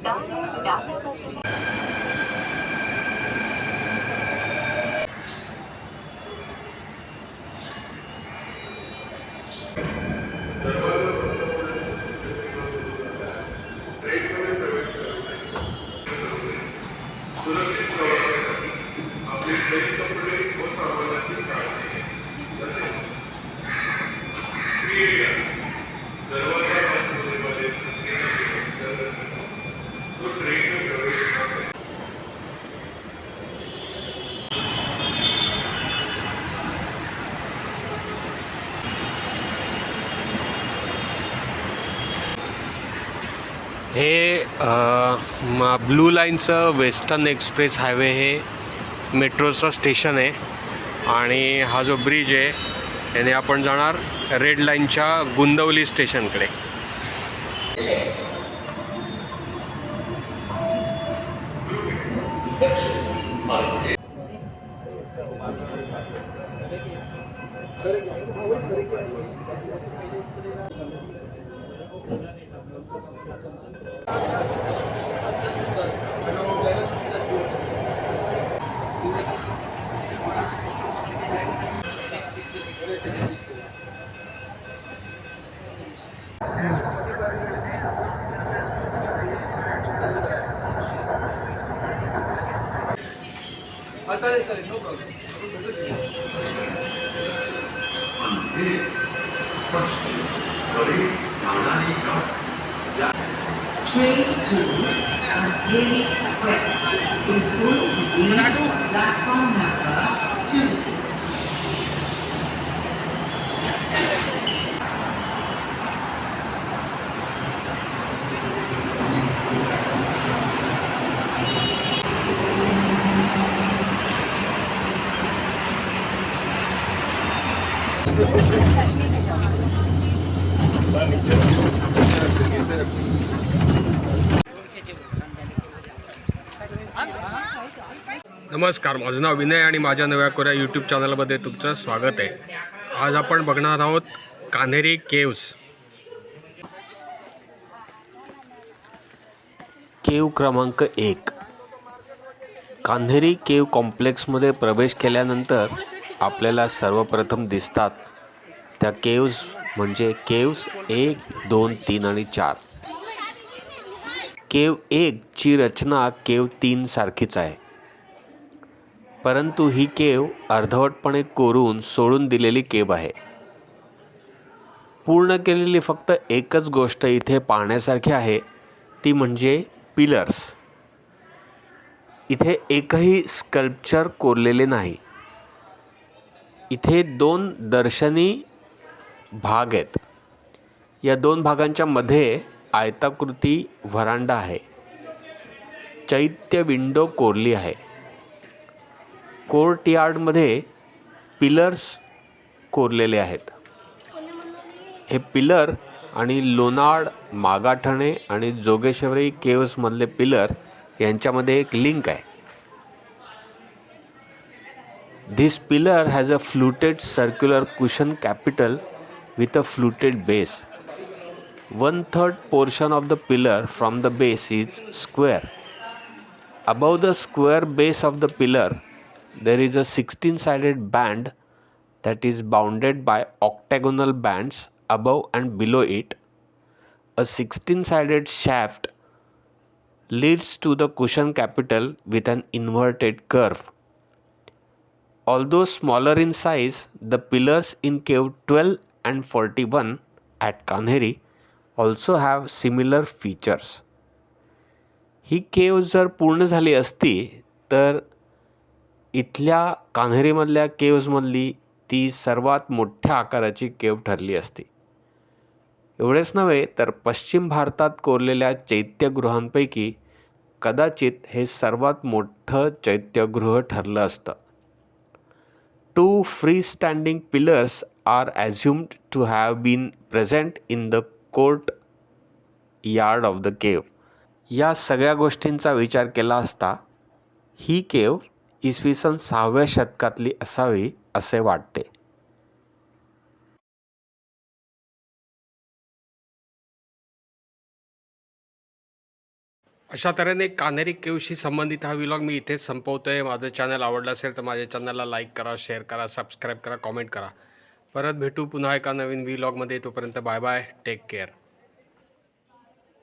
सुरक्षित प्रवासासाठी आपले सैनिक कपडे व सामानाची काळजी घ्या. दरवाजा बंद होने वाले तो ट्रेन में प्रवेश न करें. हे ब्लू लाईनचं वेस्टर्न एक्सप्रेस हायवे हे मेट्रोचं स्टेशन आहे आणि हा जो ब्रिज आहे याने आपण जाणार रेड लाईनच्या गुंदवली स्टेशनकडे. चालेल no problem. Train 2 Andheri Express is going to be platform number 2. नमस्कार, माझं नाव विनय आणि माझ्या नव्या कोऱ्या यूट्यूब चॅनलमध्ये तुमचं स्वागत आहे. आज आपण बघणार आहोत कान्हेरी केव्ज. केव क्रमांक 1. कान्हेरी केव कॉम्प्लेक्समध्ये प्रवेश केल्यानंतर आपल्याला सर्वप्रथम दिसतात त्या केव्ज म्हणजे केव्ज 1, 2, 3 आणि 4. केव 1 ची रचना केव 3 सारखीच आहे, परंतु ही केव अर्धवटपणे कोरून सोडून दिलेली केव आहे. पूर्ण केलेली फक्त एकच गोष्ट इथे पाहण्यासारखी आहे, ती म्हणजे पिलर्स. इथे एकही स्कल्पचर कोरलेले नाही. इथे 2 दर्शनी भाग आहेत. या 2 भागांच्या मध्ये आयताकृती व्हरांडा आहे. चैत्य विंडो कोरली आहे. कोर्टयार्डमध्ये पिलर्स कोरलेले आहेत. हे पिलर आणि लोणाड, मागाठणे आणि जोगेश्वरी केव्समधले पिलर यांच्यामध्ये एक लिंक आहे. This pillar has a fluted circular cushion capital with a fluted base. 1/3 portion of the pillar from the base is square. Above the square base of the pillar, there is a 16-sided band that is bounded by octagonal bands above and below it. A 16-sided shaft leads to the cushion capital with an inverted curve. Although smaller in size, the pillars in cave 12 and 41 at Kanheri also have similar features. ही केव जर पूर्ण झाली असती तर इथल्या कान्हेरीमधल्या केव्जमधली ती सर्वात मोठ्या आकाराची केव ठरली असती. एवढेच नव्हे तर पश्चिम भारतात कोरलेल्या चैत्यगृहांपैकी कदाचित हे सर्वात मोठं चैत्यगृह ठरलं असतं. 2 freestanding pillars are assumed to have been present in the courtyard of the cave. या सगळ्या गोष्टींचा विचार केला असता ही केव इसवी सन 6व्या शतकातली असावी असे वाटते. अशा तऱ्हेने कान्हेरी केव्हशी संबंधित हा व्लॉग मी इथेच संपवतो आहे. माझं चॅनल आवडलं असेल तर माझ्या चॅनलला लाईक करा, शेअर करा, सबस्क्राईब करा, कॉमेंट करा. परत भेटू पुन्हा एका नवीन व्लॉगमध्ये. तोपर्यंत बाय बाय, टेक केअर.